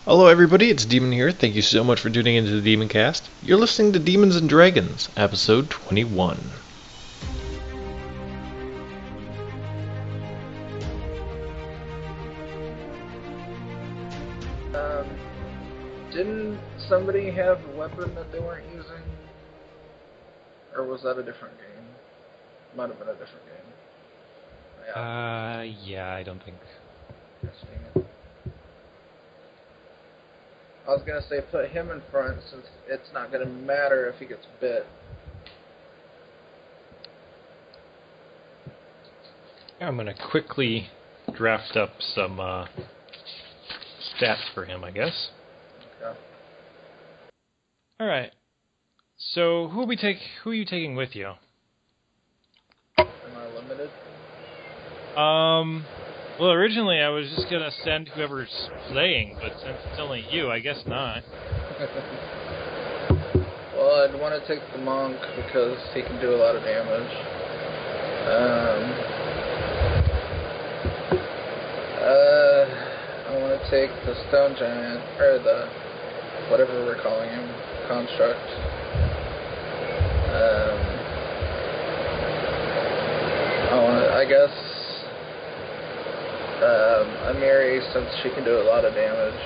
Hello everybody, it's Demon here. Thank you so much for tuning into the Demon Cast. You're listening to Demons and Dragons, episode 21. Um, didn't somebody have a weapon that they weren't using? Or was that a different game? Might have been a different game. Yeah, I don't think. Gosh dang it. I was gonna say put him in front since it's not gonna matter if he gets bit. I'm gonna quickly draft up some stats for him, I guess. Okay. All right. So who are you taking with you? Am I limited? Well, originally I was just gonna send whoever's playing, but since it's only you, I guess not. Well, I'd want to take the monk because he can do a lot of damage. I want to take the stone giant, or the whatever we're calling him, construct. I guess Amiri, since she can do a lot of damage.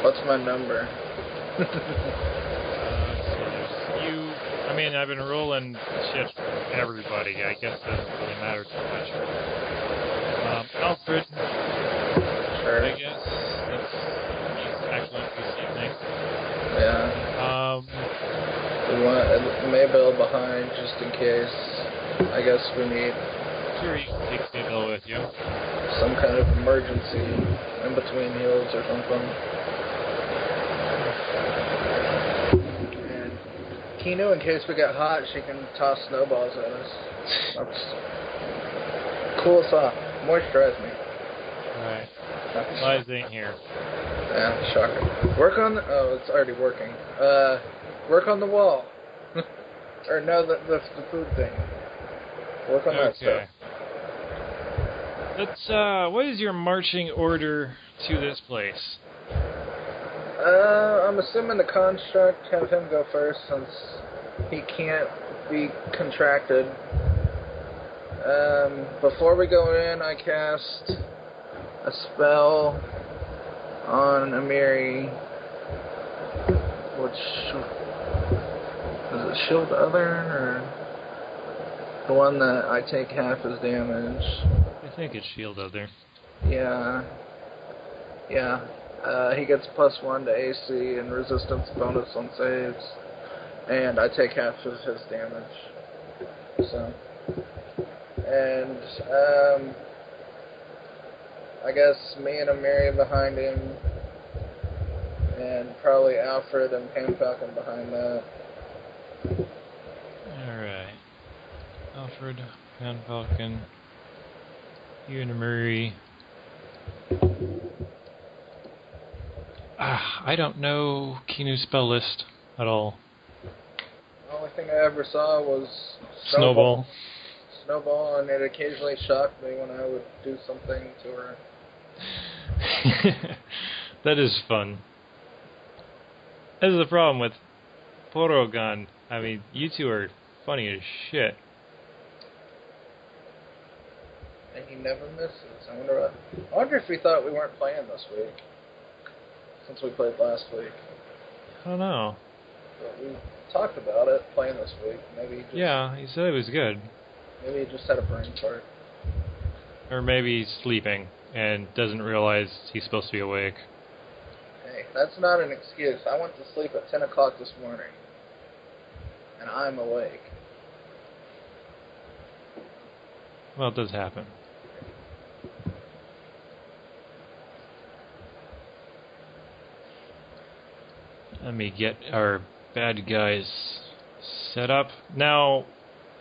What's my number? So there's you. I mean, I've been rolling shit for everybody. I guess it doesn't really matter too much. Alfred. Sure. I guess he's excellent this evening. Yeah. We want Maybell behind just in case. I guess we need Sure, you can take Maybell with you. some kind of emergency in between heals or something. And Kinu, in case we get hot, she can toss snowballs at us. Cool us off. Moisturize me. Alright. Lies ain't here. Yeah, shocker. Work on the... Oh, it's already working. Work on the wall. Or no, the food thing. Work on that stuff. Let's, what is your marching order to this place? I'm assuming the construct, have him go first since he can't be contracted. Before we go in, I cast a spell on Amiri, which is it shield other, or the one that I take half his damage? I think it's shield other. Yeah. He gets +1 to AC and resistance bonus on saves, and I take half of his damage. So, and I guess me and Amiri behind him, and probably Alfred and Pan Falcon behind that. Alright. Alfred, Van Falcon, you and Murray. I don't know Kinu's spell list at all. The only thing I ever saw was Snowball. Snowball, and it occasionally shocked me when I would do something to her. That is fun. This is the problem with Porogon. I mean, you two are funny as shit. And he never misses. I wonder if he thought we weren't playing this week, since we played last week. I don't know. But we talked about it, playing this week. Maybe he just, Yeah, he said it was good. Maybe he just had a brain fart. Or maybe he's sleeping and doesn't realize he's supposed to be awake. Hey, that's not an excuse. I went to sleep at 10 o'clock this morning, and I'm awake. Well, it does happen. Let me get our bad guys set up. Now,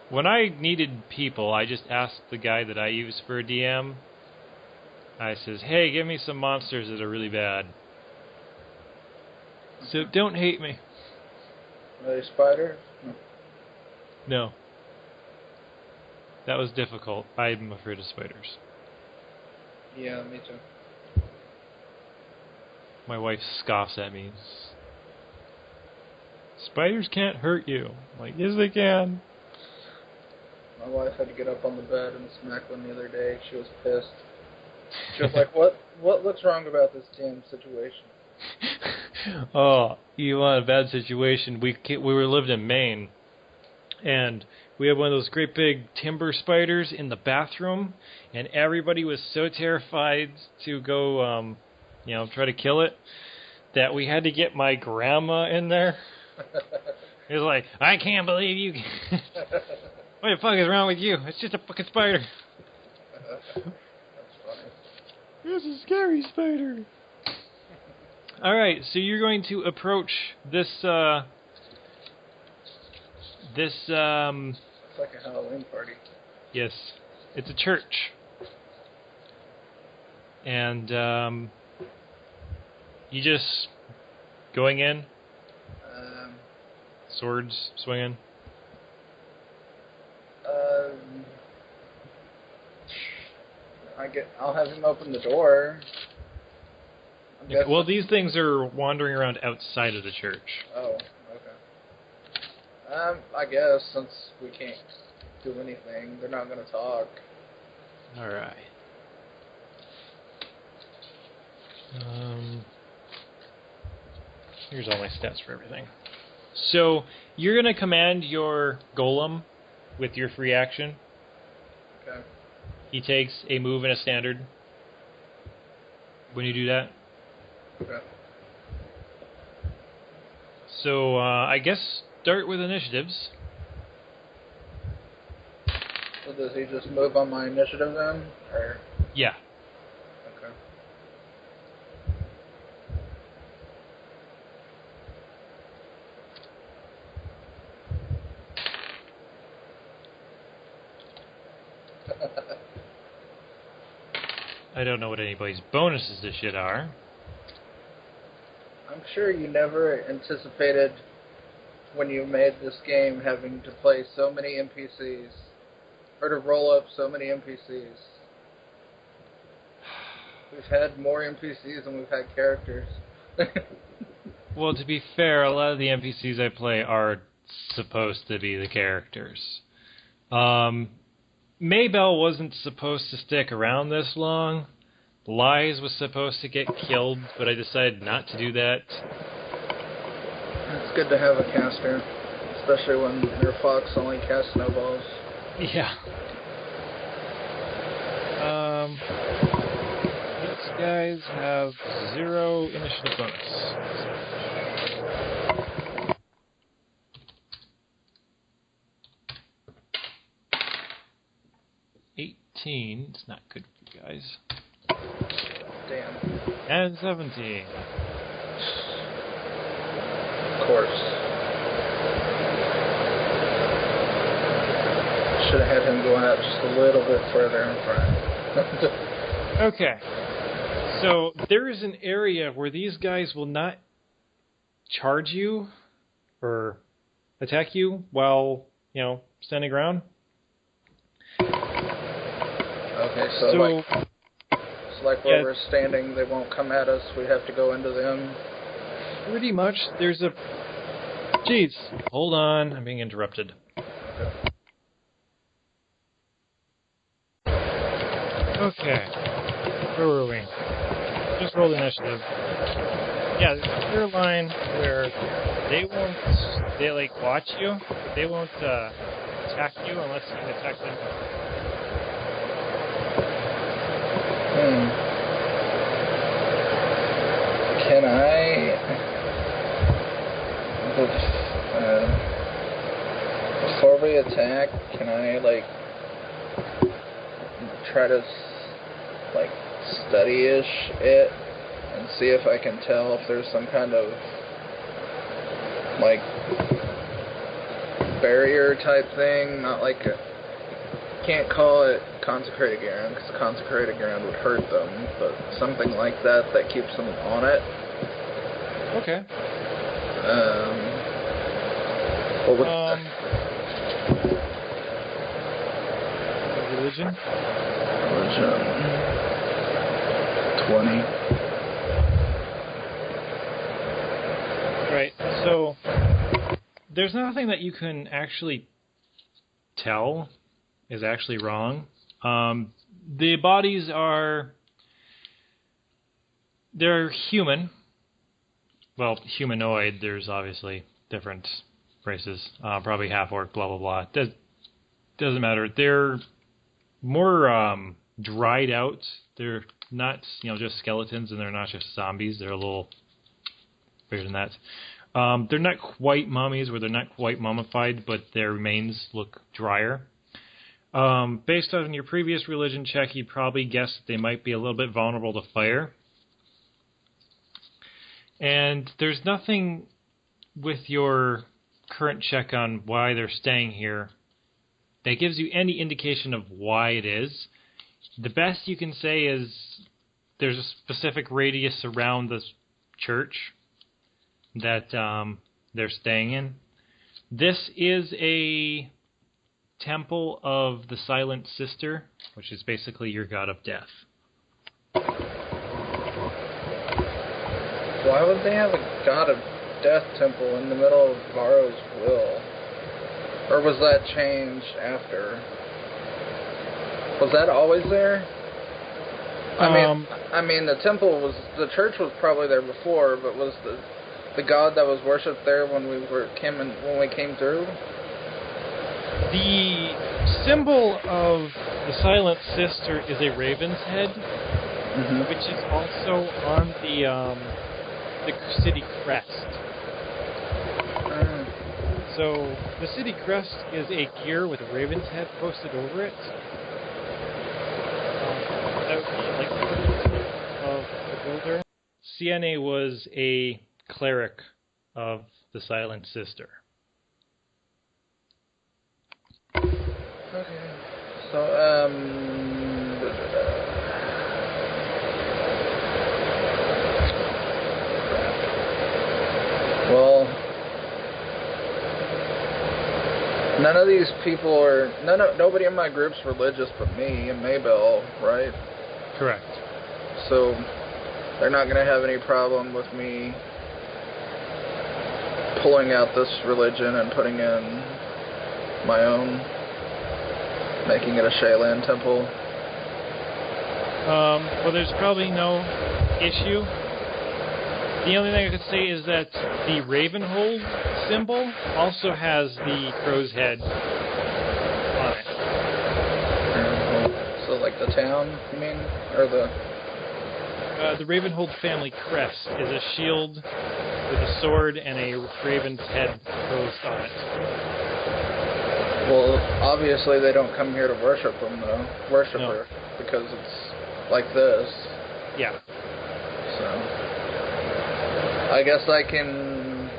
when I needed people, I just asked the guy that I use for a DM. I says, hey, give me some monsters that are really bad. So don't hate me. Are they spiders? No. That was difficult. I'm afraid of spiders. Yeah, me too. My wife scoffs at me. Spiders can't hurt you. I'm like, yes, they can. My wife had to get up on the bed and smack one the other day. She was pissed. She was like, what looks wrong about this damn situation? Oh, you want a bad situation? We were living in Maine, and we had one of those great big timber spiders in the bathroom, and everybody was so terrified to go, try to kill it, that we had to get my grandma in there. It was like, I can't believe you. What the fuck is wrong with you? It's just a fucking spider. That's funny. It's a scary spider. Alright, so you're going to approach this, It's like a Halloween party. yes, it's a church. And, you just going in, swords swinging. I'll have him open the door. Okay, well, these things are wandering around outside of the church. Oh, okay. I guess since we can't do anything, they're not going to talk. Alright. Here's all my stats for everything. So, you're going to command your golem with your free action. Okay. He takes a move and a standard. When you do that. Okay. So, I guess start with initiatives. So does he just move on my initiative then? Or? Yeah. Okay. I don't know what anybody's bonuses to shit are. I'm sure you never anticipated when you made this game having to play so many NPCs, or to roll up so many NPCs. We've had more NPCs than we've had characters. Well, to be fair, a lot of the NPCs I play are supposed to be the characters. Maybell wasn't supposed to stick around this long. Lies was supposed to get killed, but I decided not to do that. It's good to have a caster, especially when your fox only casts snowballs. Yeah. These guys have 0 initiative bonus. 18. It's not good for you guys. Damn. And 17. Of course. Should have had him go out just a little bit further in front. Okay. So there is an area where these guys will not charge you or attack you while, standing around. Okay, so like where we're standing, they won't come at us. We have to go into them. Pretty much. There's a... Jeez. Hold on. I'm being interrupted. Okay. Where were we? Just roll the initiative. Yeah, there's a clear line where they watch you. They won't attack you unless you can attack them. Can I... before we attack, can I, try to, study-ish it and see if I can tell if there's some kind of, barrier type thing? Not can't call it consecrated ground, because consecrated ground would hurt them, but something like that keeps them on it. Okay. What would Religion? religion? 20. Right. So there's nothing that you can actually tell is actually wrong. The bodies they're human. Well, humanoid. There's obviously different races. Probably half orc. Blah blah blah. Doesn't matter. They're more dried out. They're not just skeletons, and they're not just zombies. They're a little bigger than that. They're not quite mummies, where they're not quite mummified, but their remains look drier. Based on your previous religion check, you'd probably guess that they might be a little bit vulnerable to fire. And there's nothing with your current check on why they're staying here that gives you any indication of why it is. The best you can say is there's a specific radius around the church that they're staying in. This is a temple of the Silent Sister, which is basically your god of death. Why would they have a god of death temple in the middle of Varro's will? Or was that changed after? Was that always there? I mean, the church was probably there before, but was the god that was worshipped there when we came through? The symbol of the Silent Sister is a raven's head, which is also on the city crest. So the city crest is a gear with a raven's head posted over it. That would be like of the builder. Siene was a cleric of the Silent Sister. Okay. So, well, none of these people are, nobody in my group's religious but me and Maybell, right? Correct. So, they're not going to have any problem with me pulling out this religion and putting in my own, making it a Shaylin temple. Well, there's probably no issue. The only thing I could say is that the Ravenhold symbol also has the crow's head on it. So, like the town, you mean? Or the Ravenhold family crest is a shield with a sword and a raven's head posed on it. Well, obviously they don't come here to worship them, though. Worship her, because it's like this. Yeah. So, I guess I can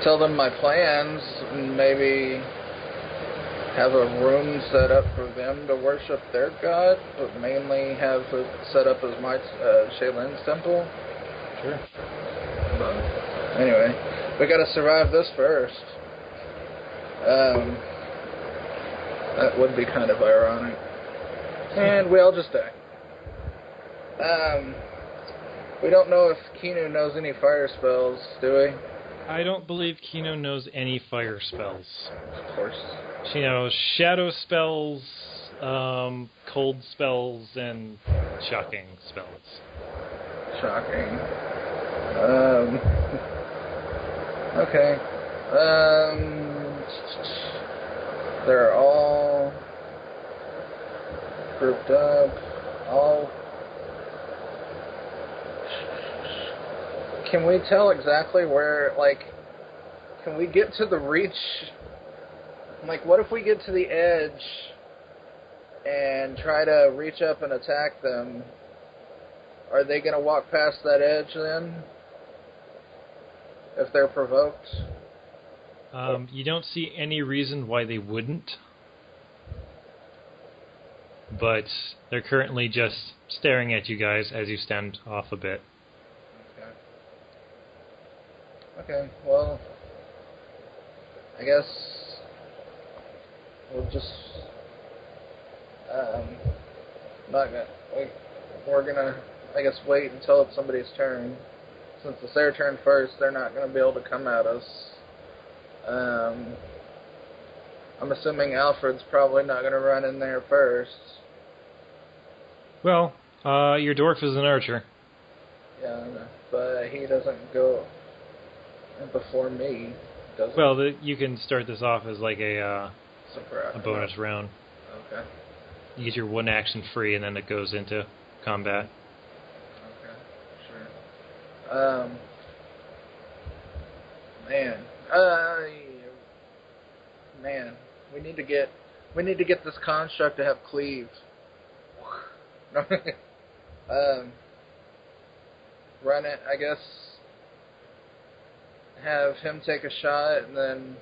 tell them my plans and maybe have a room set up for them to worship their god, but mainly have it set up as my Shaylin's temple. Sure. But anyway, we gotta survive this first. That would be kind of ironic. And we all just die. We don't know if Kinu knows any fire spells, do we? I don't believe Kinu knows any fire spells. Of course. She knows shadow spells, cold spells, and shocking spells. Shocking. Okay. They're all grouped up. Can we tell exactly where, can we get to the reach? What if we get to the edge and try to reach up and attack them? Are they going to walk past that edge then? If they're provoked? You don't see any reason why they wouldn't. But they're currently just staring at you guys as you stand off a bit. Okay, well, I guess we'll just, not gonna, we're gonna, I guess, wait until it's somebody's turn. Since it's their turn first, they're not gonna be able to come at us. I'm assuming Alfred's probably not gonna run in there first. Well, your dwarf is an archer. Yeah, but he doesn't go before me, does he? Well, you can start this off as like a Surprise. bonus round. Okay. You get your one action free, and then it goes into combat. Okay. Sure. Man. Man. We need to get this construct to have cleave. Run it, I guess. Have him take a shot, and then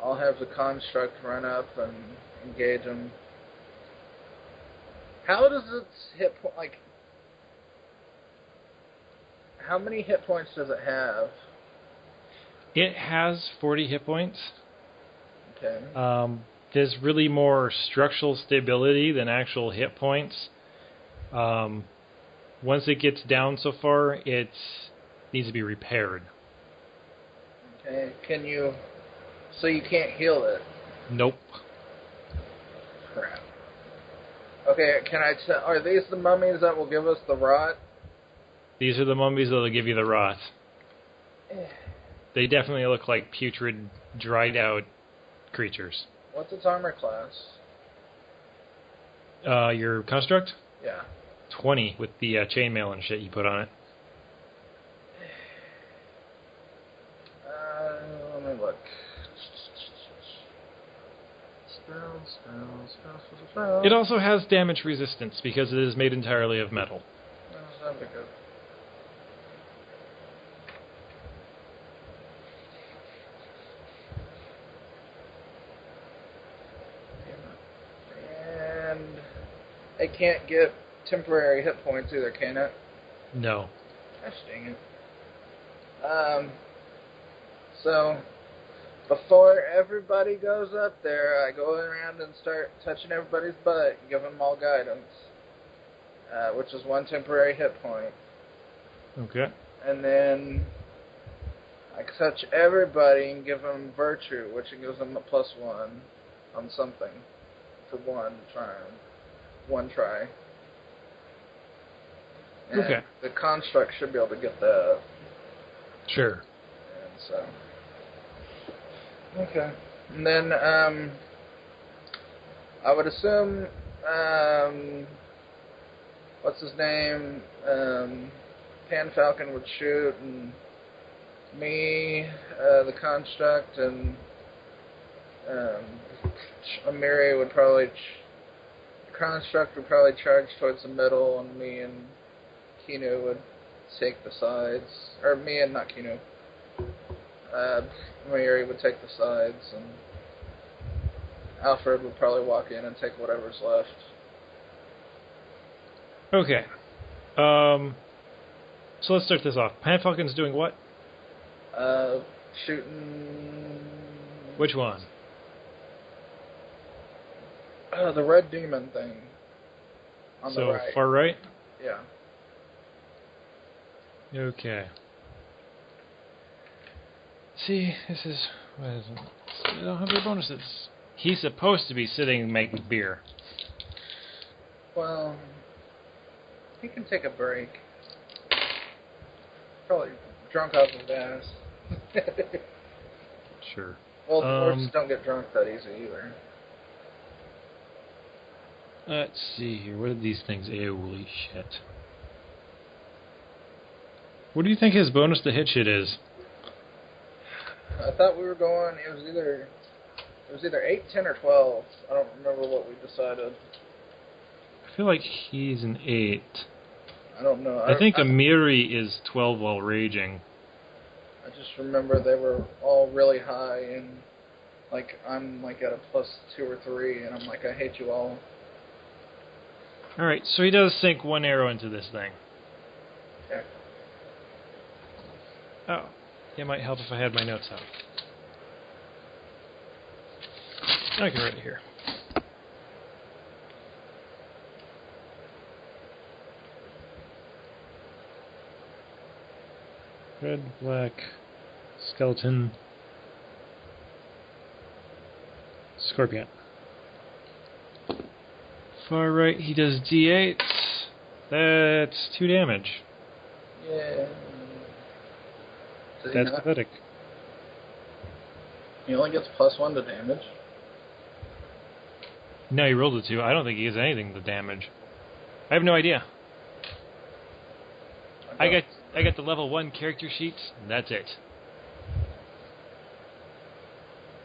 I'll have the construct run up and engage him. How does its hit point, like, how many hit points does it have? It has 40 hit points. Okay. There's really more structural stability than actual hit points. Once it gets down so far, it needs to be repaired. Okay. So you can't heal it? Nope. Crap. Okay, are these the mummies that will give us the rot? These are the mummies that will give you the rot. They definitely look like putrid, dried out creatures. What's its armor class? Your construct? Yeah. 20 with the chainmail and shit you put on it. Let me look. Spells. It also has damage resistance because it is made entirely of metal. That'd be good. And it can't get temporary hit points either, can it? No. Gosh dang it. So, before everybody goes up there, I go around and start touching everybody's butt and give them all guidance, which is 1 temporary hit point. Okay. And then I touch everybody and give them virtue, which gives them a +1 on something for one try. And Okay. the construct should be able to get that. Sure. And so, okay. And then I would assume what's his name? Pan Falcon would shoot, and me, the construct, and Amiri would probably. The construct would probably charge towards the middle, and me and Kinu would take the sides. Or me and not Kinu. Amiri would take the sides, and Alfred would probably walk in and take whatever's left. Okay. So let's start this off. Pan Falcon's doing what? Shooting. Which one? The red demon thing. On the right. So far right? Yeah. Okay. See, this is... What is it? They don't have their bonuses. He's supposed to be sitting and making beer. Well, he can take a break. Probably drunk off his ass. Sure. Well, dwarves don't get drunk that easy either. Let's see here. What are these things? Holy shit. What do you think his bonus to hit shit is? I thought we were going. It was either 8, 10, or 12. I don't remember what we decided. I feel like he's an 8. I don't know. I think Amiri is 12 while raging. I just remember they were all really high, and like I'm like at a +2 or 3, and I'm like, I hate you all. Alright, so he does sink one arrow into this thing. Okay. Oh. It might help if I had my notes out. I can write it here. Red, black, skeleton, scorpion. Far right, he does D8. That's 2 damage. Yeah. Does he That's not? pathetic. He only gets +1 to damage. No, he rolled a 2. I don't think he gets anything to damage. I have no idea. I got the level 1 character sheets, and that's it.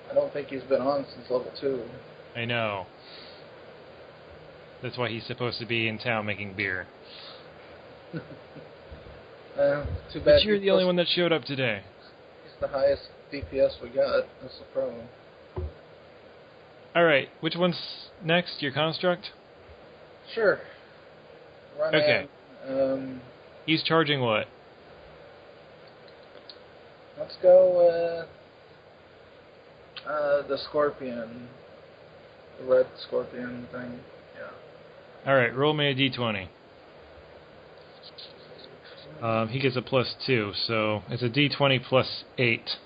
I don't think he's been on since level 2. I know. That's why he's supposed to be in town making beer. Too bad. But you're the only one that showed up today. He's the highest DPS we got. That's the problem. Alright, which one's next? Your construct? Sure. Run Okay. in, He's charging what? let's go with the scorpion. The red scorpion thing. Yeah. Alright, roll me a d20. He gets a +2, so it's a d20 plus 8.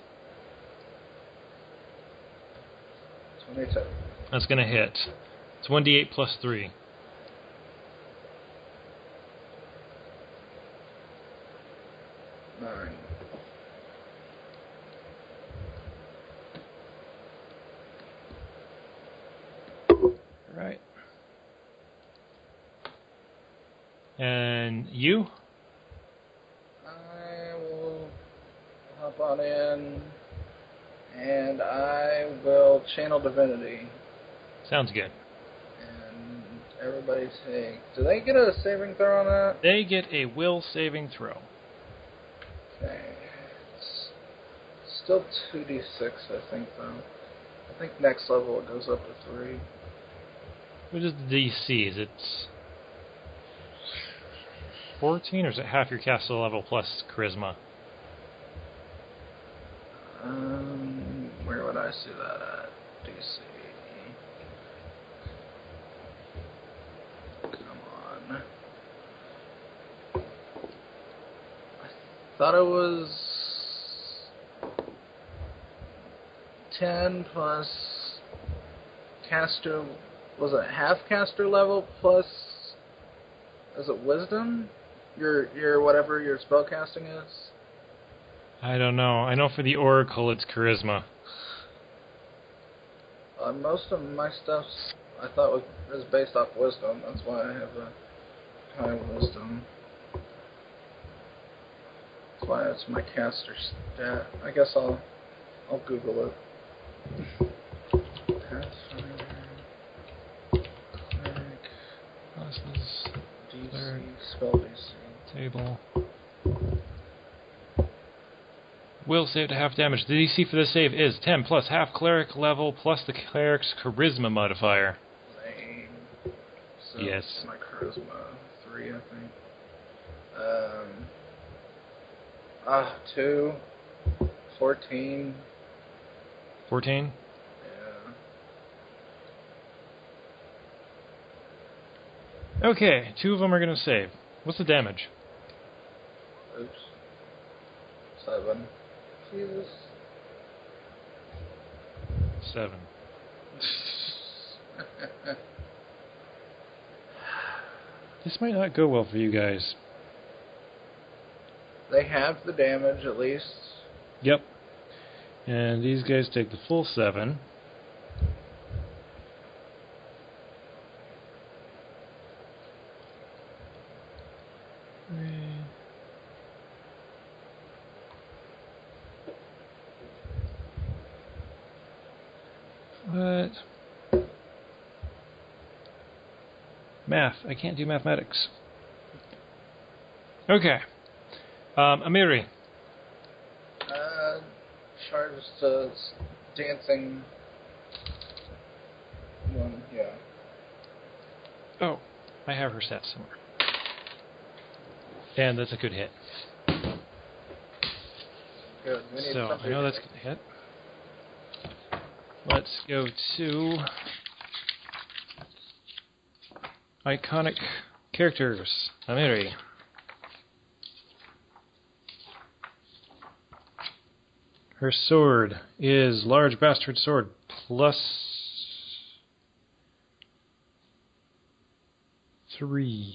22. That's going to hit. It's 1d8 plus 3. Nine. Right. And you? I will hop on in, and I will channel divinity. Sounds good. And everybody take. Do they get a saving throw on that? They get a will saving throw. Okay. It's still 2d6, I think, though. I think next level it goes up to 3. What is the DC? Is it 14, or is it half your caster level plus charisma? Where would I see that at? DC. Come on. I thought it was 10 plus caster. Was it half caster level plus? Is it wisdom? Your whatever your spell casting is. I don't know. I know for the Oracle it's charisma. Most of my stuff I thought was based off wisdom. That's why I have a high wisdom. That's why it's my caster stat. I guess I'll Google it. Pathfinder, cleric, Classes, DC, cleric, spell DC. table. Will save to half damage. The DC for the save is 10 plus half cleric level plus the cleric's charisma modifier. Lame. So Yes. my charisma 3, I think. 2, 14. 14? Yeah. Okay, 2 of them are going to save. What's the damage? Oops. 7. Jesus. 7. This might not go well for you guys. They have the damage at least. Yep. And these guys take the full 7. What? Math. I can't do mathematics. Okay. Amiri. Charges to dancing one, yeah. Oh, I have her stats somewhere. And that's a good hit. Good good. We need So, I something. know that's going to hit. Let's go to iconic characters. Amiri. Her sword is large bastard sword plus 3.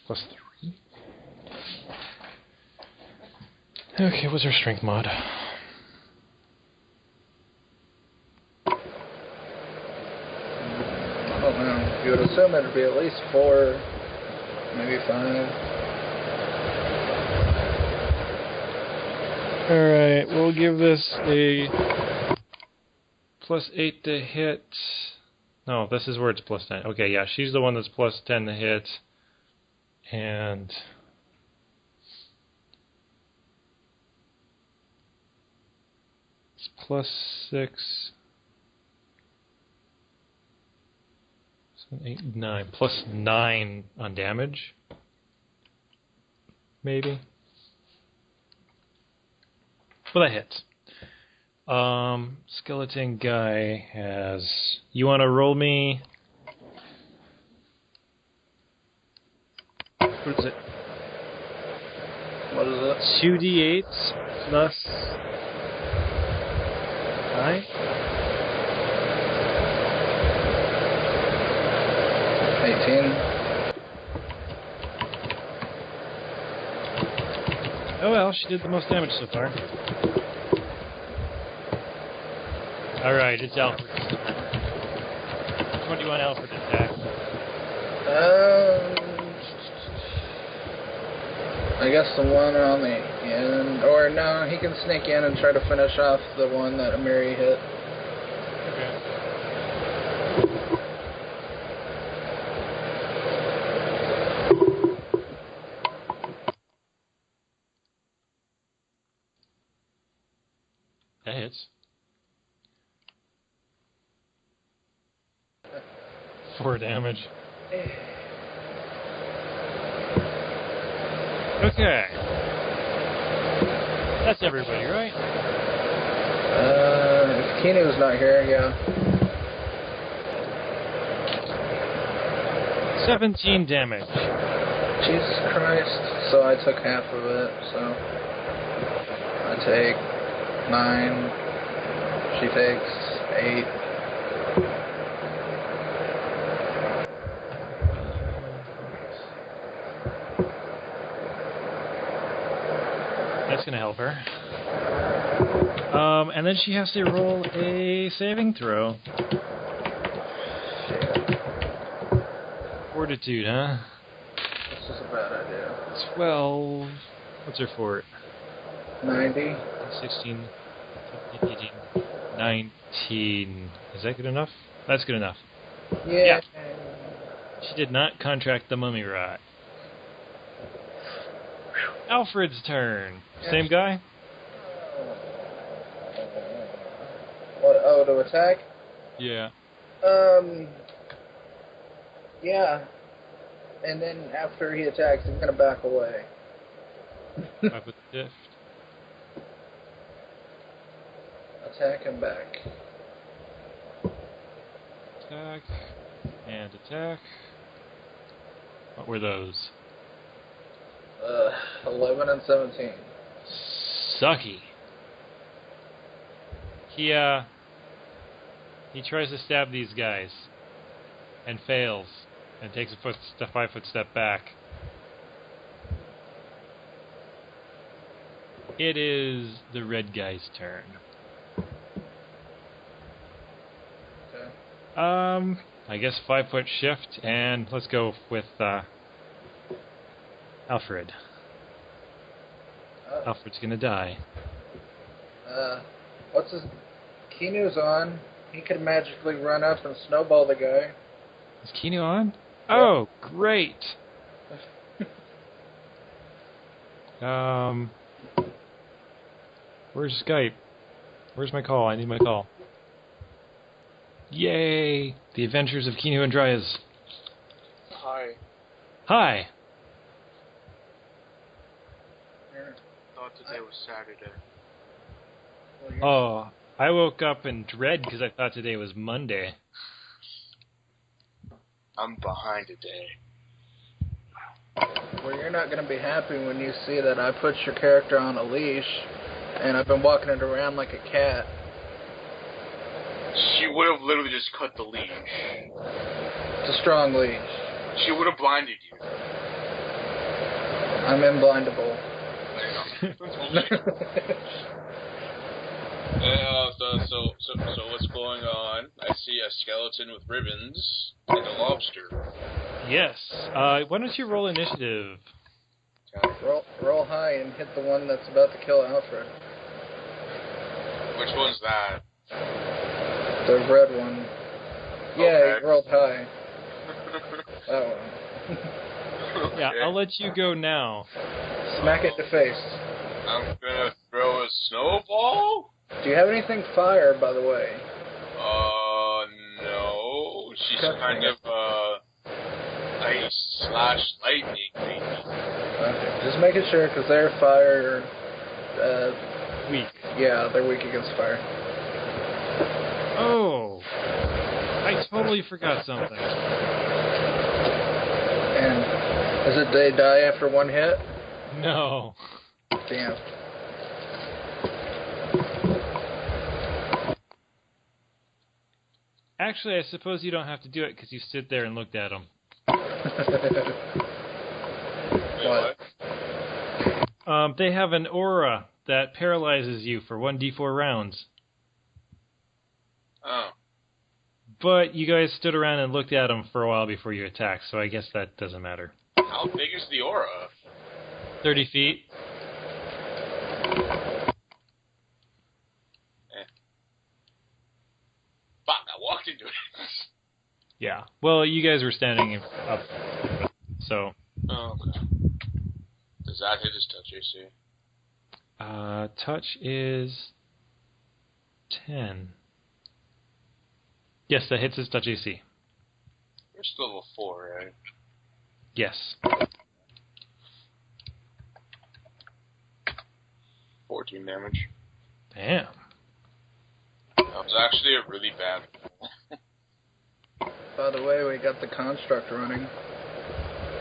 Plus 3? Okay, what's her strength mod? I don't know. You would assume it'd be at least 4, maybe 5. Alright, we'll give this a plus 8 to hit. No, this is where it's plus 10. Okay, yeah, she's the one that's plus 10 to hit. And it's plus 6. 7, 8, 9. Plus 9 on damage. Maybe. Well, that hits. Skeleton guy has... You want to roll me... What is it? What is it? 2d8s plus 9? 18. Oh well, she did the most damage so far. Alright, it's Alfred. Which one do you want Alfred to attack? I guess the one on the end. Or no, he can sneak in and try to finish off the one that Amiri hit. That hits. 4 damage. Okay. That's everybody, right? If Kinu's not here, yeah. 17 damage. Jesus Christ. So I took half of it, so I take 9. She takes 8. That's going to help her. And then she has to roll a saving throw. Fortitude, huh? This is a bad idea. 12. What's her fort? 90. 16, 17, 18, 19. Is that good enough? That's good enough. Yeah. She did not contract the mummy rot. Alfred's turn. Yeah. Same guy? What? Oh, to attack? Yeah. Yeah. And then after he attacks, he's gonna back away. 5 foot shift. Attack and back. Attack. And attack. What were those? 11 and 17. Sucky. He tries to stab these guys and fails and takes a 5 foot step back. It is the red guy's turn. Okay. I guess 5 foot shift, and let's go with Alfred. Alfred's gonna die. What's his... Kinu's on. He could magically run up and snowball the guy. Is Kinu on? Yeah. Oh, great! Where's Skype? Where's my call? I need my call. Yay! The Adventures of Kinu and Dryas. Hi. Hi! thought today was Saturday. Oh, I woke up in dread because I thought today was Monday. I'm behind a day. Well, you're not going to be happy when you see that I put your character on a leash, and I've been walking it around like a cat. She would have literally just cut the leash. It's a strong leash. She would have blinded you. I'm imblindable. So what's going on? I see a skeleton with ribbons and a lobster. Yes. Why don't you roll initiative? Roll high and hit the one that's about to kill Alfred. Which one's that? The red one. Yeah, Okay. he rolled high. That one. Yeah, I'll let you go now. Smack it in the face. I'm gonna throw a snowball? Do you have anything fire, by the way? No. She's Okay. kind of, ice/lightning, maybe. Okay. Just making sure, because they're fire... Weak. Yeah, they're weak against fire. Oh. I totally forgot something. And is it they die after one hit? No. Damn. Actually, I suppose you don't have to do it because you stood there and looked at them. Wait, what? They have an aura that paralyzes you for 1d4 rounds. Oh. But you guys stood around and looked at them for a while before you attacked, so I guess that doesn't matter. How big is the aura? 30 feet. Fuck, I walked into it. Yeah. Well, you guys were standing up, so... Oh, okay. Does that hit his touch AC? Touch is 10. Yes, that hits his touch AC. You're still level 4, right? Yes. 14 damage. Damn. That was actually a really bad roll. By the way, we got the construct running.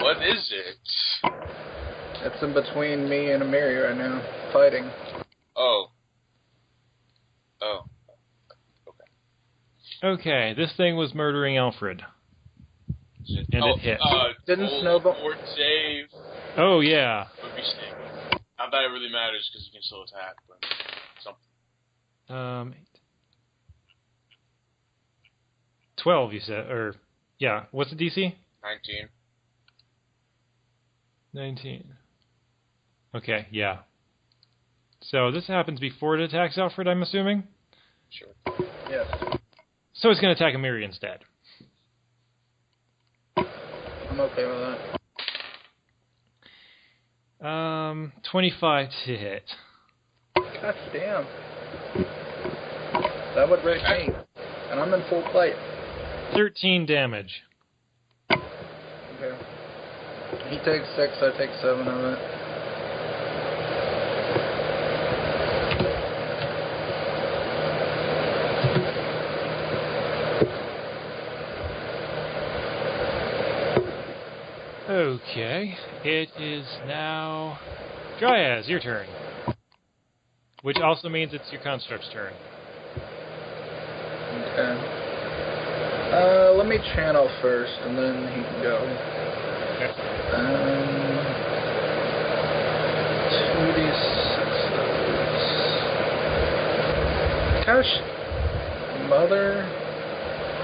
What is it? It's in between me and Amiri right now, fighting. Oh. Oh. Okay, this thing was murdering Alfred. And it hit. Didn't Snowball... Fort save Oh, yeah. would be snake. Not that it really matters because you can still attack, but something. 12, you said, or, yeah, what's the DC? 19. 19. Okay, yeah. So this happens before it attacks Alfred, I'm assuming? Sure. Yes. So it's going to attack Amiri instead. I'm okay with that. 25 to hit. God damn. That would wreck me. And I'm in full plate. 13 damage. Okay. He takes 6, I take 7 of it. Okay, it is now Dryas, your turn. Which also means it's your construct's turn. Okay. Let me channel first, and then he can go. Okay. 2d6. Gosh, mother.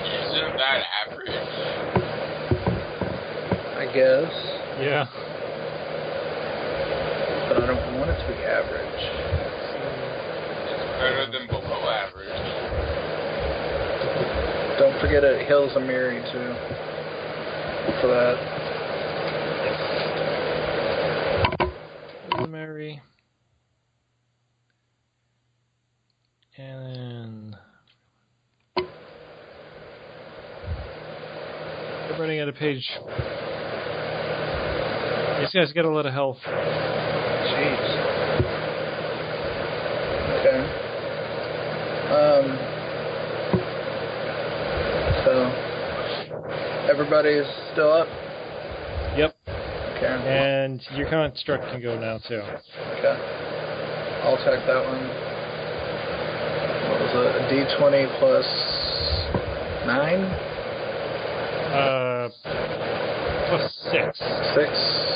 Isn't that average? I guess. Yeah. But I don't want it to be average. It's better than below average. Don't forget it heals Amiri too. For that. Mary. And then... I'm running out of page. These guys get a lot of health. Jeez. Everybody's still up? Yep. Okay. And your construct can go now, too. Okay. I'll check that one. What was it? A D20 plus 9? Plus 6. 6?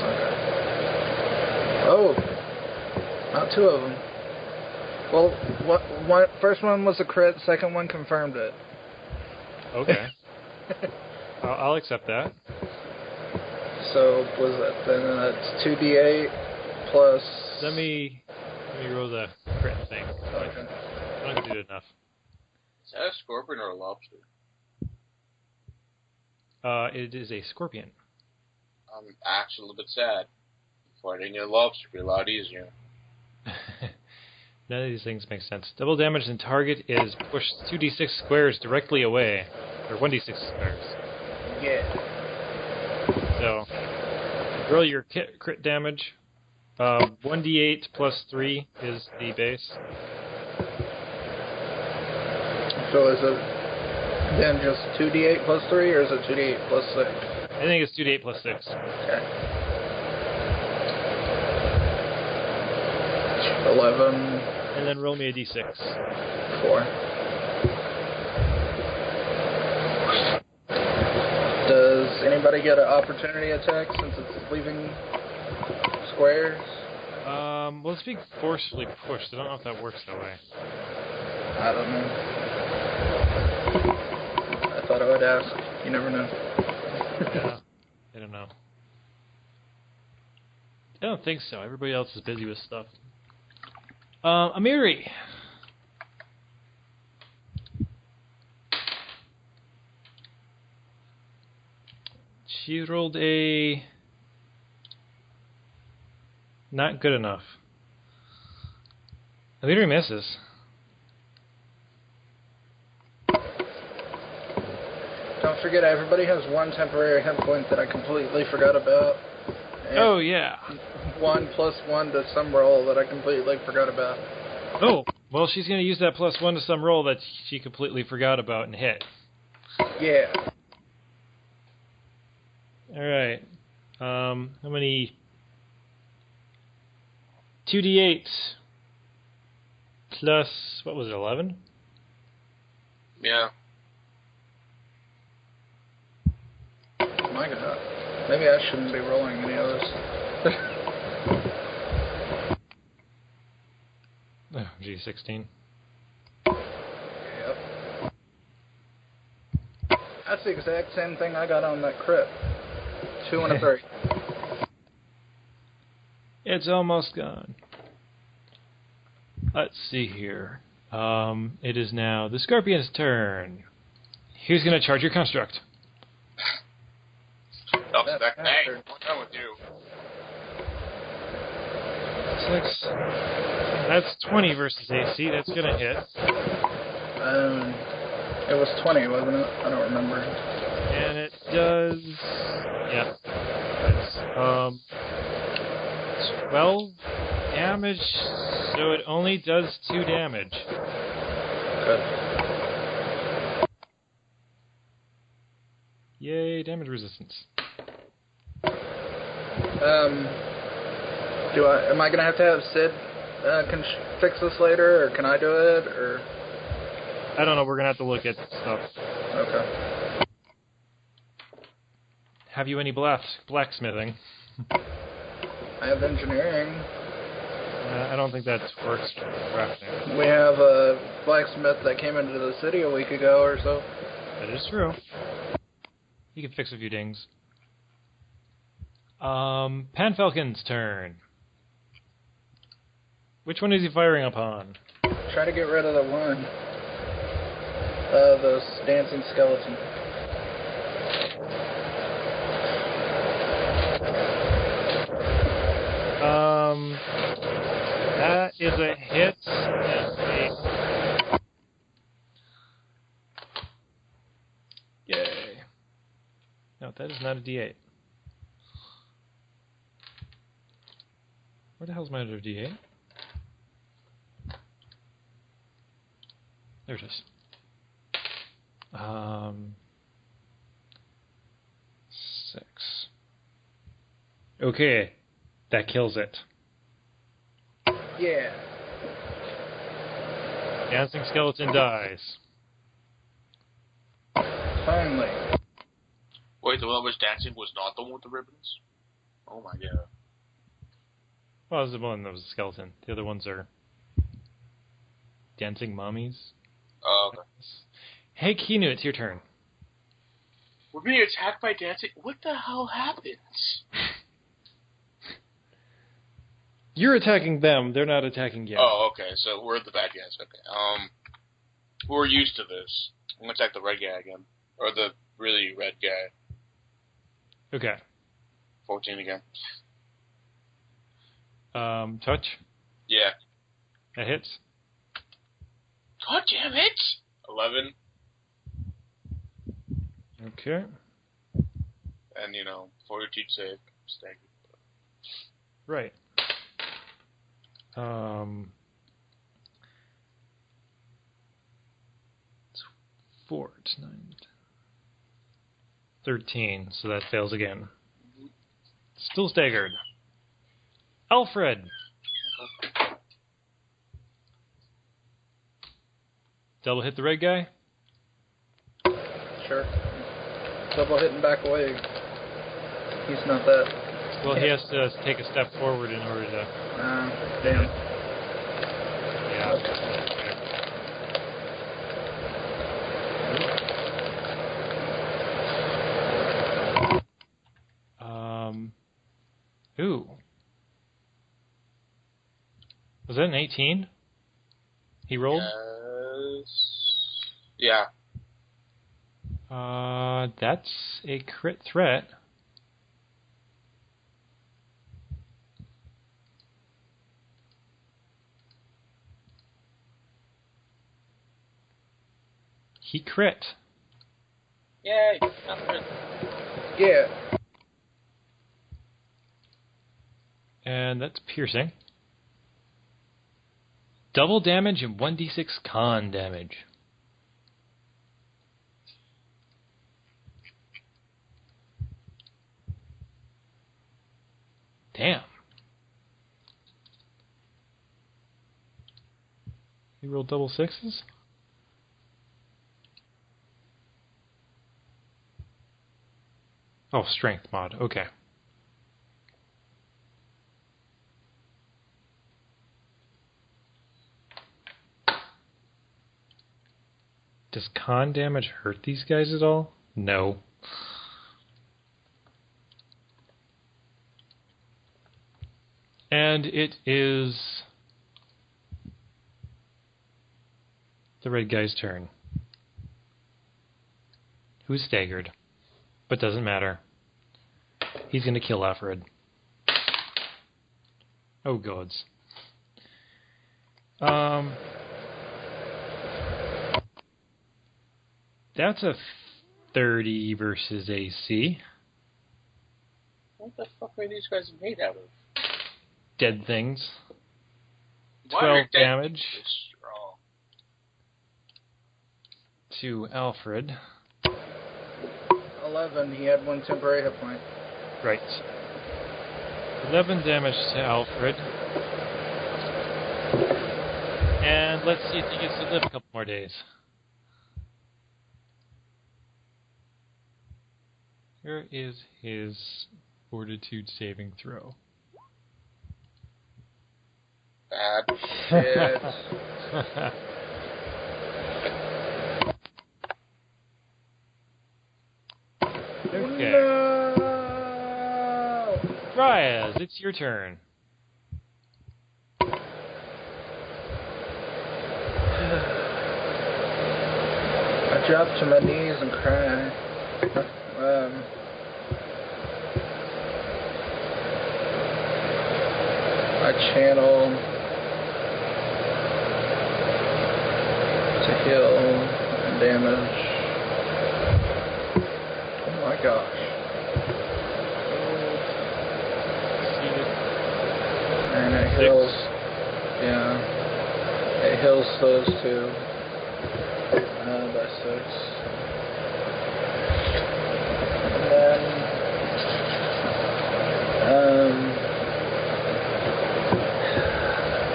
Okay. Oh! Not 2 of them. Well, first one was a crit, second one confirmed it. Okay. I'll accept that. So, was that then that's 2d8 plus... Let me roll the crit thing. Okay. I don't do it enough. Is that a scorpion or a lobster? It is a scorpion. I'm actually a little bit sad. Fighting a lobster would be a lot easier. None of these things make sense. Double damage and target is pushed 2d6 squares directly away. Or 1d6 squares. Yeah. So, roll your crit damage. 1d8 plus 3 is the base. So is it then just 2d8 plus 3, or is it 2d8 plus 6? I think it's 2d8 plus 6. Okay. 11. And then roll me a d6. 4. Does anybody get an opportunity attack since it's leaving squares? Well, it's being forcefully pushed. I don't know if that works that way. I don't know. I thought I would ask. You never know. Yeah, I don't know. I don't think so. Everybody else is busy with stuff. Amiri. She rolled a... not good enough. Amiri misses. Don't forget, everybody has one temporary hit point that I completely forgot about. And Oh, yeah. 1 plus 1 to some roll that I completely forgot about. Oh, well, she's going to use that plus 1 to some roll that she completely forgot about and hit. Yeah. Alright. How many? 2d8 plus, what was it, 11? Yeah. My God. Maybe I shouldn't be rolling any of this. Oh, gee, 16. Yep. That's the exact same thing I got on that crit. 2 and a 3. It's almost gone. Let's see here. It is now the Scorpion's turn. He's going to charge your construct. Hey, what's wrong with you? 6. That's 20 versus AC. That's going to hit. It was 20, wasn't it? I don't remember. And it does... yeah. It's, 12 damage, so it only does 2 damage. Good. Yay, damage resistance. Am I gonna have to have Sid fix this later, or can I do it, or? I don't know, we're going to have to look at stuff. Okay. Have you any blacksmithing? I have engineering. I don't think that works for crafting. We have a blacksmith that came into the city a week ago or so. That is true. You can fix a few things. Panfalcon's turn. Which one is he firing upon? Try to get rid of the one. The dancing skeleton. That is a hit. Yay. No, that is not a D8. Where the hell's my other D8? There it is. 6. Okay, that kills it. Yeah. Dancing skeleton dies. Finally. Wait, the one that was dancing was not the one with the ribbons? Oh my god. Well, that was the one that was a skeleton. The other ones are dancing mummies. Oh, okay. Hey, Kinu, it's your turn. We're being attacked by dancing? What the hell happens? You're attacking them. They're not attacking you. Oh, okay. So we're the bad guys. Okay. We're used to this. I'm gonna attack the red guy again, or the really red guy. Okay. 14 again. Touch. Yeah. That hits. God damn it! 11. Okay. And, fortitude save. Stagger. Right. 4, it's 9, 13, so that fails again. Still staggered. Alfred! Double hit the red guy? Sure. Double hitting back away. He's not that. Well, he has to take a step forward in order to... Damn. Yeah. Ooh. Was that an 18? He rolled? Yes. Yeah. That's a crit threat. He crit. Yay! Yeah. And that's piercing. Double damage and 1d6 con damage. Damn. You rolled double sixes? Oh, strength mod. Okay. Does con damage hurt these guys at all? No. And it is the red guy's turn. Who's staggered. But doesn't matter. He's going to kill Alfred. Oh, gods. That's a 30 versus AC. What the fuck are these guys made out of? Dead things. Why 12 are dead damage things so strong? to Alfred. 11. He had 1 temporary hit point. Right. 11 damage to Alfred. And let's see if he gets to live a couple more days. Here is his fortitude saving throw. Bad. Shit. Okay. No! Dryas, it's your turn. I drop to my knees and cry. I channel to heal and damage. Oh my gosh. And it heals. Yeah. It heals those two. By 6. And then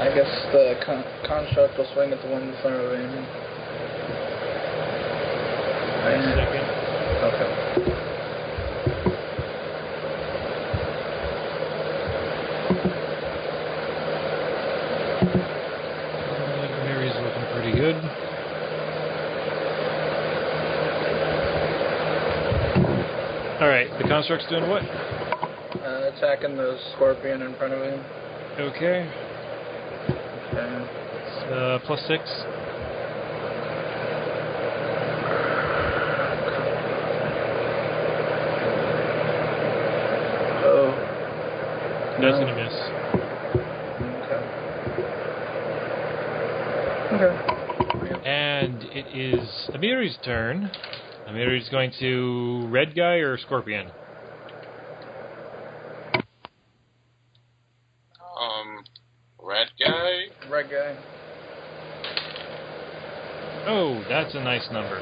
I guess the construct will swing at the one in front of him. Second. Okay. Mary's looking pretty good. Alright, the construct's doing what? Attacking the scorpion in front of him. Okay. Okay. +6. Oh. That's No. gonna miss. Okay. And it is Amiri's turn. Amiri's going to red guy or scorpion? Red guy? Red guy. Oh, that's a nice number.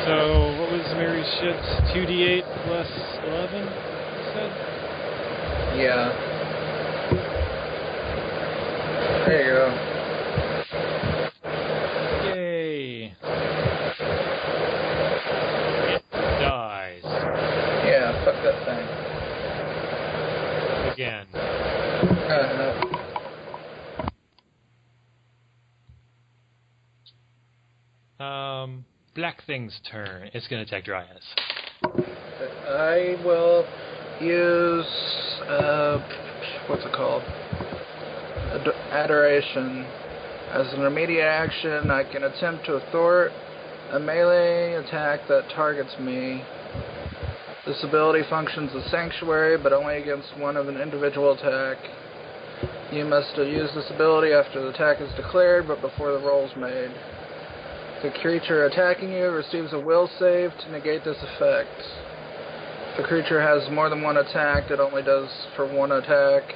So, what was Mary's shit? 2d8 plus 11, you said? Yeah. There you go. Yay! It dies. Yeah, fuck that thing. Again. No. Black Thing's turn. It's going to attack Dryas. I will use, what's it called? Adoration. As an immediate action, I can attempt to thwart a melee attack that targets me. This ability functions as Sanctuary, but only against one of an individual attack. You must use this ability after the attack is declared, but before the roll is made. The creature attacking you receives a will save to negate this effect. If the creature has more than one attack, it only does for one attack.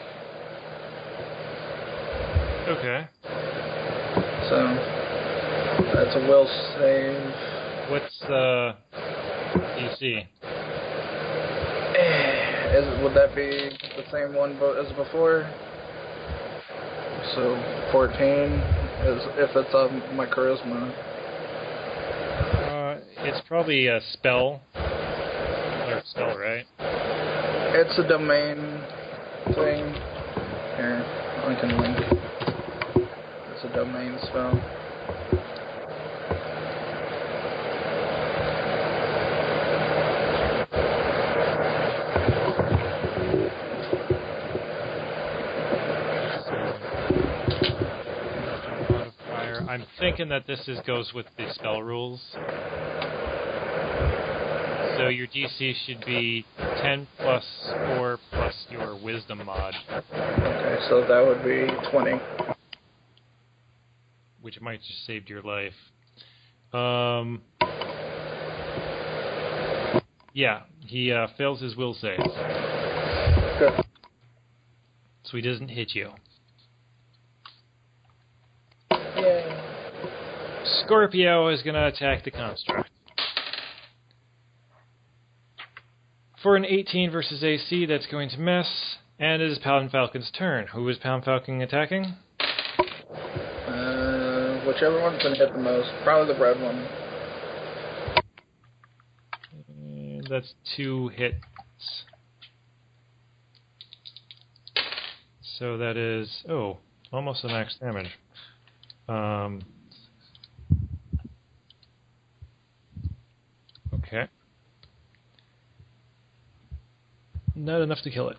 Okay. So, that's a will save. What's the DC? Would that be the same one as before? So, 14 is if it's my charisma. It's probably a spell. Or a spell, right? It's a domain thing. Here, I can link. It's a domain spell. I'm thinking that this goes with the spell rules. So your DC should be 10 plus 4 plus your wisdom mod. Okay, so that would be 20. Which might just saved your life. Yeah, he fails his will save. Good. So he doesn't hit you. Yay. Scorpio is going to attack the construct. For an 18 versus AC, that's going to miss. And it is Paladin Falcon's turn. Who is Paladin Falcon attacking? Whichever one's been hit the most. Probably the red one. That's 2 hits. So that is, almost the max damage. Okay. Not enough to kill it.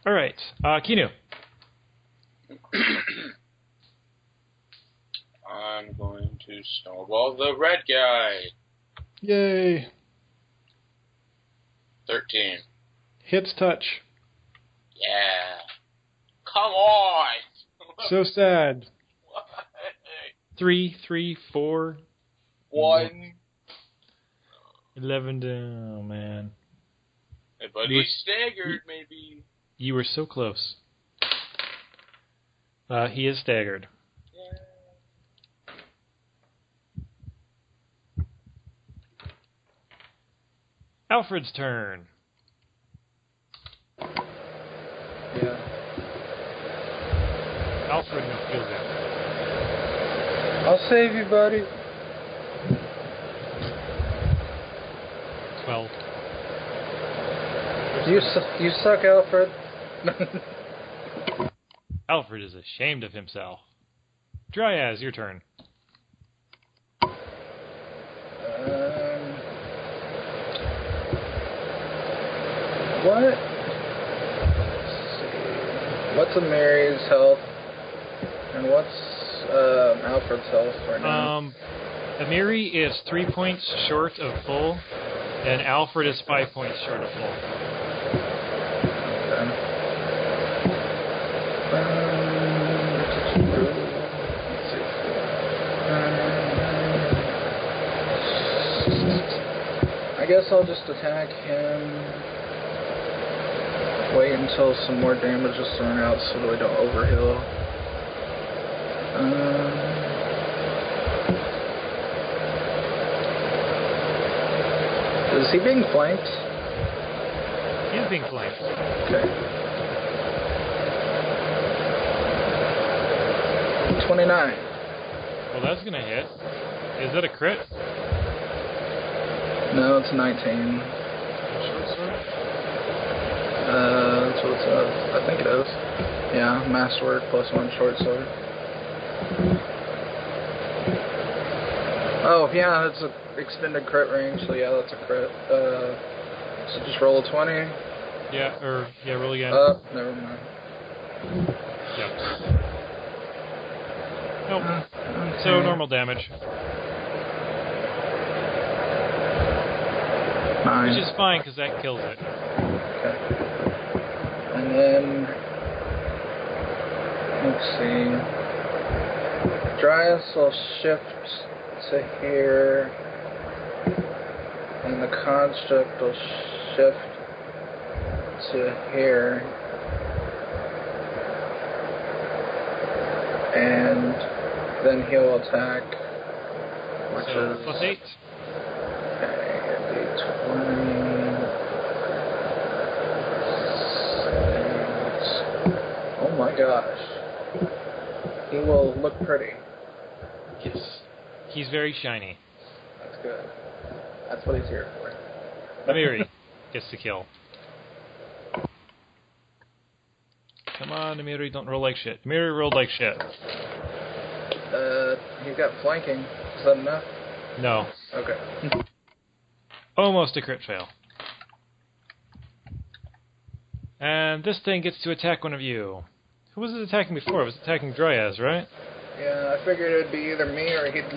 Alright, Kinu. I'm going to snowball the red guy. Yay. 13. Hits touch. Yeah. Come on! So sad. What? 3, 3, 4. 1. 11 oh man. Hey, buddy, he's staggered, maybe. You were so close. He is staggered. Yeah. Alfred's turn. Yeah. Alfred no feels it. I'll save you, buddy. 12. You suck, Alfred. Alfred is ashamed of himself. Dryas, your turn. What? Let's see. What's Mary's health? And what's Alfred's health right now? Amiri is 3 points short of full, and Alfred is 5 points short of full. Okay. Let's see. I guess I'll just attack him. Wait until some more damage is thrown out so that we don't overheal. Is he being flanked? He's being flanked. Okay. 29. Well, that's going to hit. Is that a crit? No, it's 19. Short sword? That's what it says. I think it is. Yeah, masterwork +1 short sword. Oh, yeah, it's an extended crit range, so yeah, that's a crit. So just roll a 20. Yeah, roll again. Never mind. Yep. Nope. Okay. So normal damage. 9. Which is fine, because that kills it. Okay. And then, let's see. Dryas will shift to here, and the construct will shift to here, and then he'll attack, which So, is +8. okay, 20. Oh my gosh. He will look pretty. Yes. He's very shiny. That's good. That's what he's here for. Amiri gets the kill. Come on, Amiri, don't roll like shit. Amiri rolled like shit. He's got flanking. Is that enough? No. Okay. Almost a crit fail. And this thing gets to attack one of you. Who was it attacking before? It was attacking Dryas, right? Yeah, I figured it'd be either me or he'd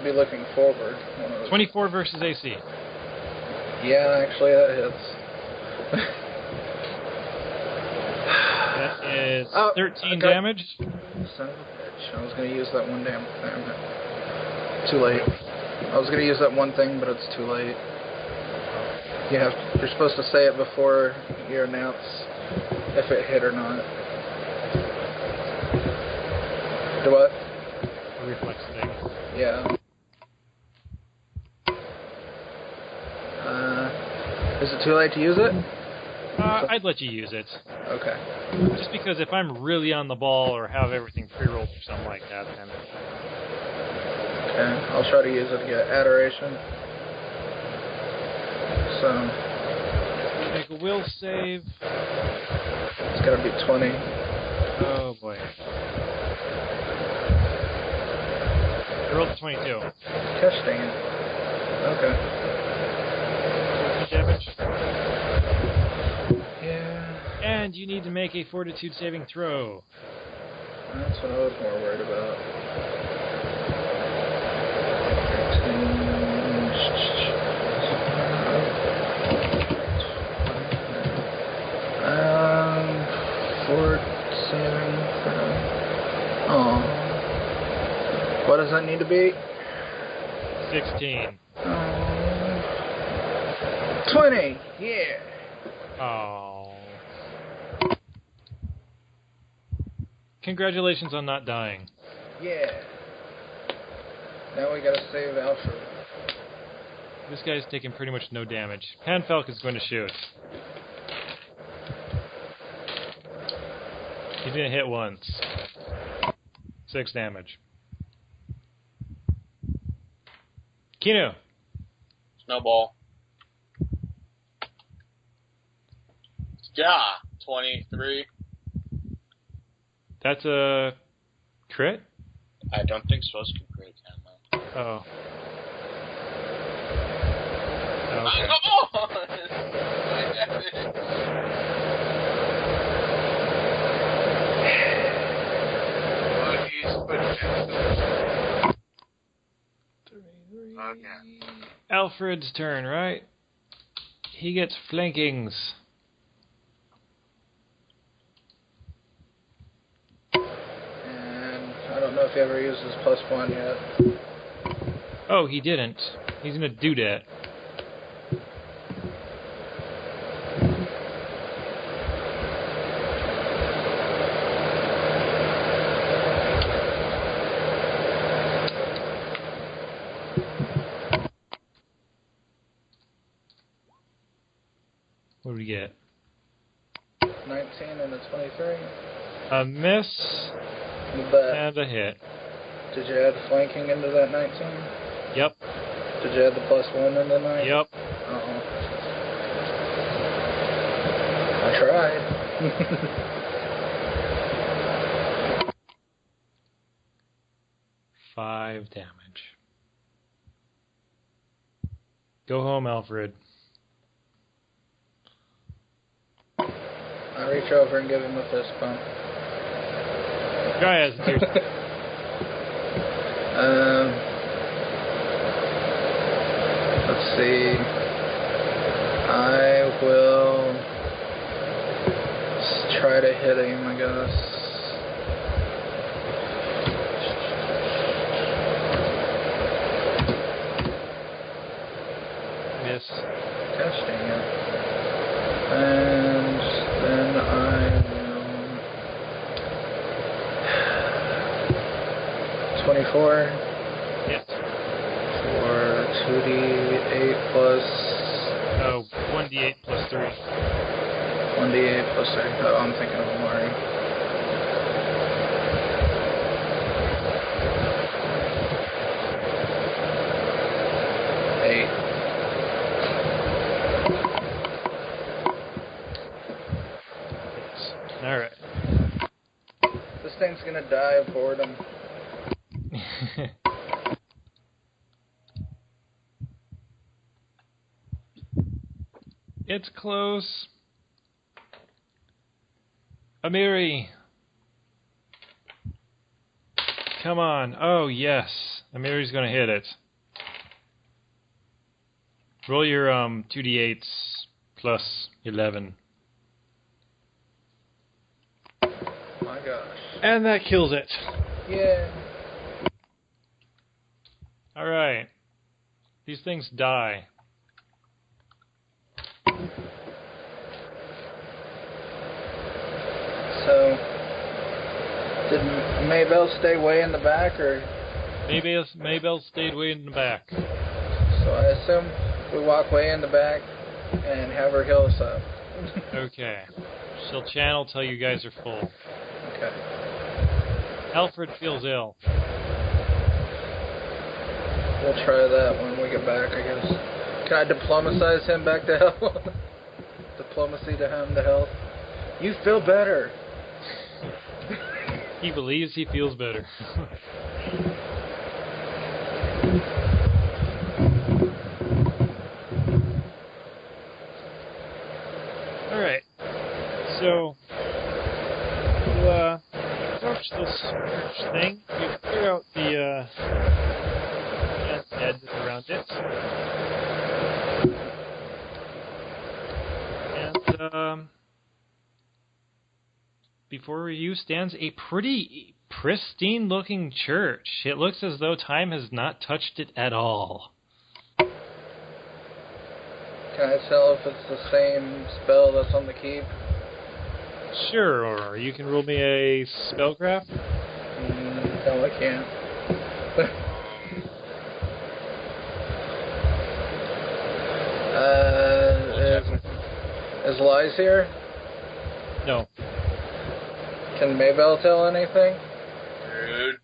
be looking forward. 24 versus AC. Yeah, actually that hits. That is 13 okay. damage. Son of a bitch. I was going to use that one damn thing. Too late. I was going to use that one thing, but it's too late. You're supposed to say it before you announce if it hit or not. Do what? A reflex thing. Yeah. Is it too late to use it? I'd let you use it. Okay. Just because if I'm really on the ball or have everything pre-rolled or something like that, then... Okay, I'll try to use it to get adoration. So... Make a will save. It's gotta be 20. Oh boy. I rolled a 22. Gosh dang it. Okay. 14 damage. Yeah. And you need to make a fortitude saving throw. That's what I was more worried about. 4 saving throw. Oh. What does that need to be? 16. 20! Yeah! Oh. Congratulations on not dying. Yeah. Now we gotta save Alfred. This guy's taking pretty much no damage. Panfalk is going to shoot. He didn't hit once. 6 damage. Kinu. Snowball. Yeah, 23. That's a crit? I don't think spells can crit, can they? Oh. Oh, Okay. come on! Okay. Alfred's turn, right? He gets flankings. And I don't know if he ever used his +1 yet. Oh, he didn't. He's gonna do that. What do we get? 19 and a 23. A miss But and a hit. did you add flanking into that 19? Yep. Did you add the +1 into 9? Yep. Uh-oh. I tried. 5 damage. Go home, Alfred. I reach over and give him a fist bump. Dryas, it's your Let's see. I will try to hit him, I guess. miss. Gosh dang it. And then I will... 24 Yes. for 2d8 plus... Oh, 1d8 plus 3. 1d8 plus 3. Oh, I'm thinking of Amari. Alright. This thing's gonna die of boredom. It's close. Amiri. Come on. Oh, yes. Amiri's gonna hit it. Roll your 2d8s plus 11. My gosh. And that kills it. Yeah. Alright. These things die. So, did Maybell stay way in the back, or? Maybell stayed way in the back. So I assume we walk way in the back and have her heal us up. Okay. She'll channel till you guys are full. Okay. Alfred feels ill. We'll try that when we get back, I guess. Can I diplomatize him back to health? Diplomacy to him to health. You feel better. He believes he feels better. Alright. So, you approach this thing. You clear out the Undead around it. And, before you stands a pretty pristine-looking church. It looks as though time has not touched it at all. Can I tell if it's the same spell that's on the keep? Sure, or you can roll me a spellcraft. No, I can't. Is Lies here? No. Can Maybell tell anything? Dude.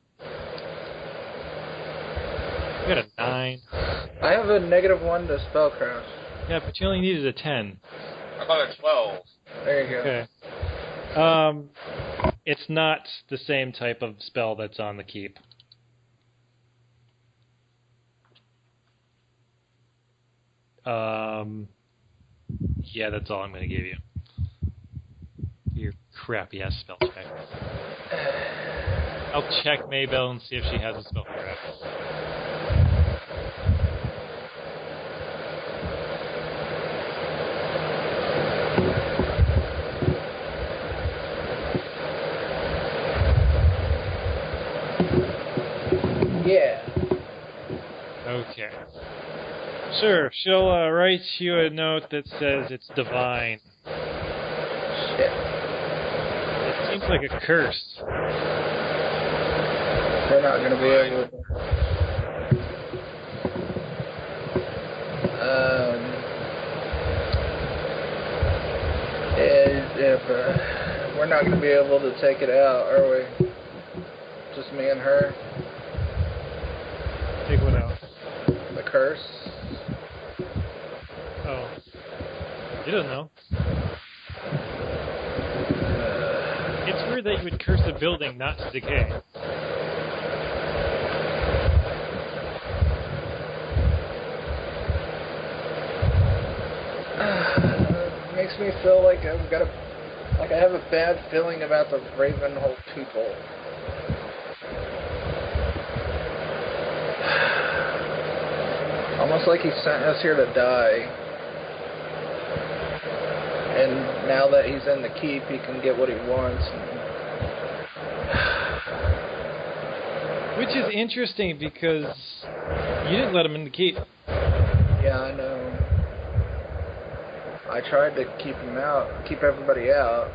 You got a 9. I have a -1 to spellcraft. Yeah, but you only needed a 10. I got a 12. There you go. Okay. It's not the same type of spell that's on the keep. Yeah, that's all I'm going to give you. Your crappy ass spell check. I'll check Maybell and see if she has a spell craft. Yeah. Okay. Sure, she'll write you a note that says it's divine. Shit. It seems like a curse. We're not going to be able to... we're not going to be able to take it out, are we? Just me and her? Take one out. The curse? Oh. You don't know. It's weird that you would curse a building not to decay. Makes me feel like I have a bad feeling about the Ravenhold people. Almost like he sent us here to die. And now that he's in the keep, he can get what he wants. Which is interesting because you didn't let him in the keep. Yeah, I know. I tried to keep him out, keep everybody out.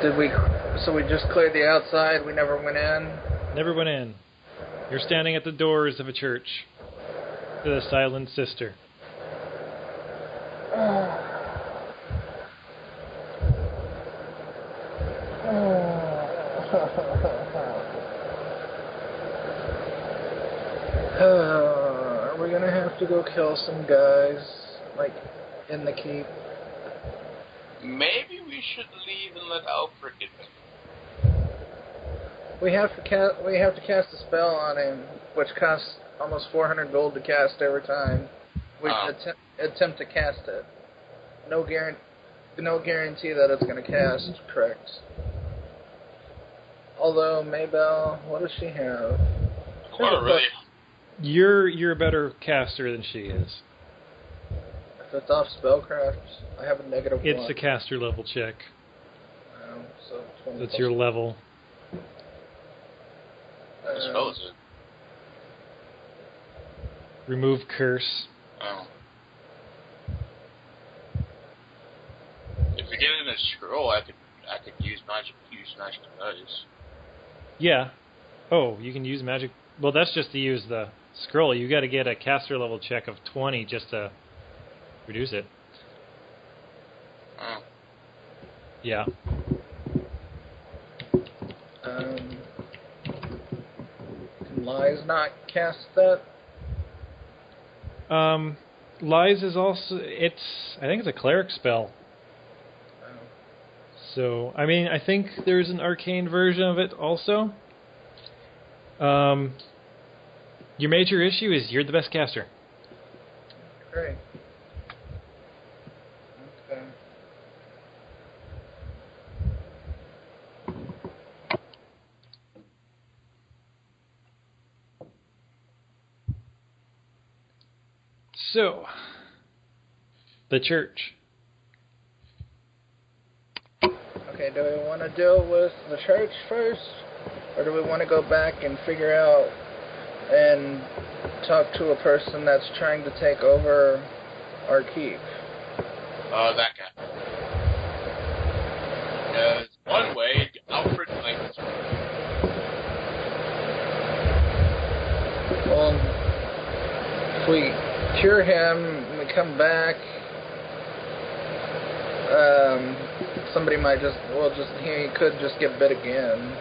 So we just cleared the outside, we never went in? Never went in. You're standing at the doors of a church. To the Silent Sister. Are we gonna have to go kill some guys, like, in the keep? Maybe we should leave and let Alfred get them. We have to cast a spell on him, which costs almost 400 gold to cast every time we attempt to cast it. No guarantee that it's going to cast correct. Although Maybell, what does she have? Well, really? You're a better caster than she is. If it's off spellcraft, I have a -1. It's a caster level check. So 20 That's your level. What spell is it? Remove curse. Oh. If we get in a scroll, I could use magic dice. Yeah. Oh, you can use magic. Well, that's just to use the scroll. You got to get a caster level check of 20 just to reduce it. Oh. Yeah. Can Lies not cast that? Lies is also, I think it's a cleric spell. Oh. So, I mean, I think there's an arcane version of it also. Your major issue is you're the best caster. Great. Okay. So, the church. Okay, do we want to deal with the church first? Or do we want to go back and figure out and talk to a person that's trying to take over our keep? That guy. Because one way, Alfred might... Well, if we cure him, and we come back, somebody might he could just get bit again.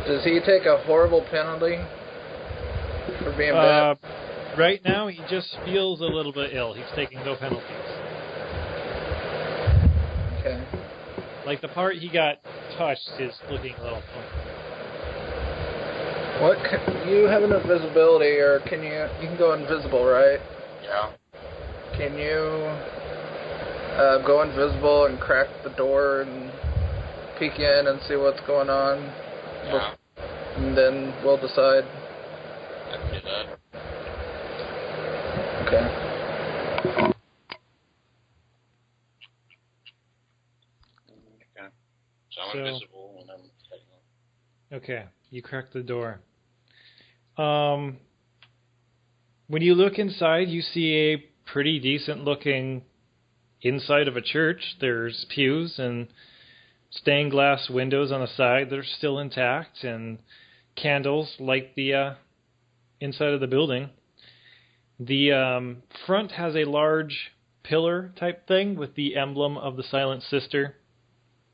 Does he take a horrible penalty for being bit? Right now, he just feels a little bit ill. He's taking no penalties. Okay. Like, the part he got touched is looking a little funny. You have enough visibility, or you can go invisible, right? Yeah. Can you go invisible and crack the door and peek in and see what's going on? Yeah. And then we'll decide. I can do that. Okay. Okay. So I'm invisible when I'm heading on. Okay, you crack the door. When you look inside, you see a pretty decent looking inside of a church. There's pews and stained glass windows on the side that are still intact, and candles light the inside of the building. The front has a large pillar type thing with the emblem of the Silent Sister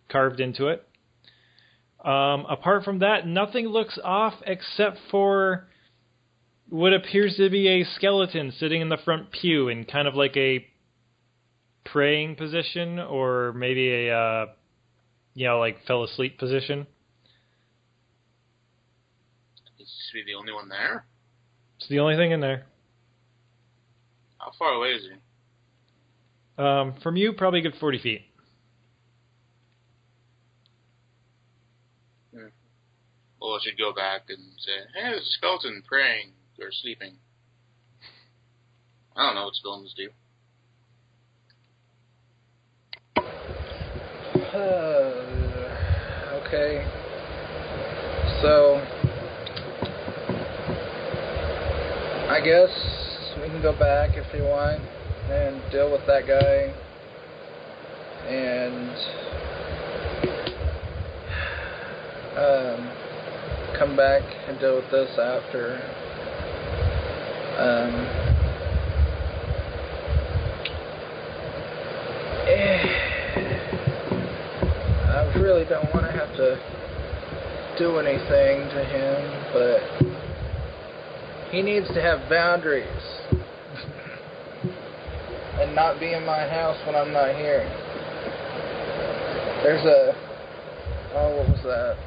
carved into it. Apart from that, nothing looks off except for what appears to be a skeleton sitting in the front pew in kind of like a praying position, or maybe a, like fell asleep position. Is he the only one there? It's the only thing in there. How far away is he? From you, probably a good 40 feet. Well, I should go back and say, hey, there's a skeleton praying or sleeping. I don't know what skeletons do. Okay. So, I guess we can go back if you want and deal with that guy and come back and deal with this after. I really don't want to have to do anything to him, but he needs to have boundaries and not be in my house when I'm not here. There's what was that?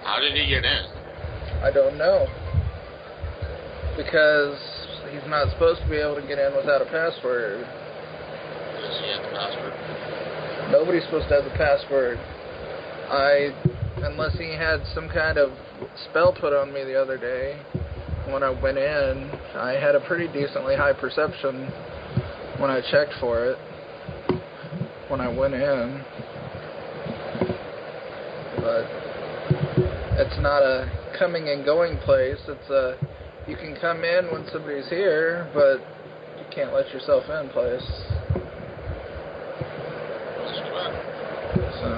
How did he get in? I don't know. Because he's not supposed to be able to get in without a password. Does he have the password? Nobody's supposed to have the password. Unless he had some kind of spell put on me the other day when I went in. I had a pretty decently high perception when I checked for it when I went in. But it's not a coming and going place. It's a you can come in when somebody's here, but you can't let yourself in place. So,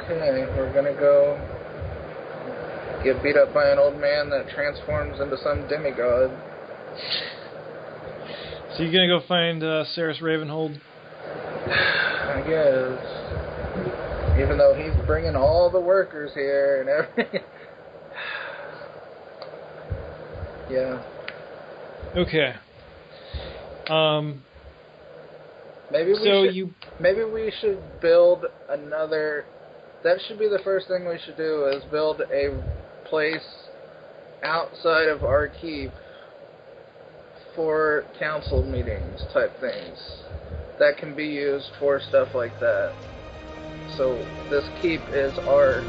okay, we're gonna go get beat up by an old man that transforms into some demigod. So you're gonna go find Saris Ravenhold? I guess. Even though he's bringing all the workers here and everything. Yeah. Okay. Maybe we should build another. That should be the first thing we should do, is build a place outside of our keep for council meetings type things that can be used for stuff like that. So this keep is our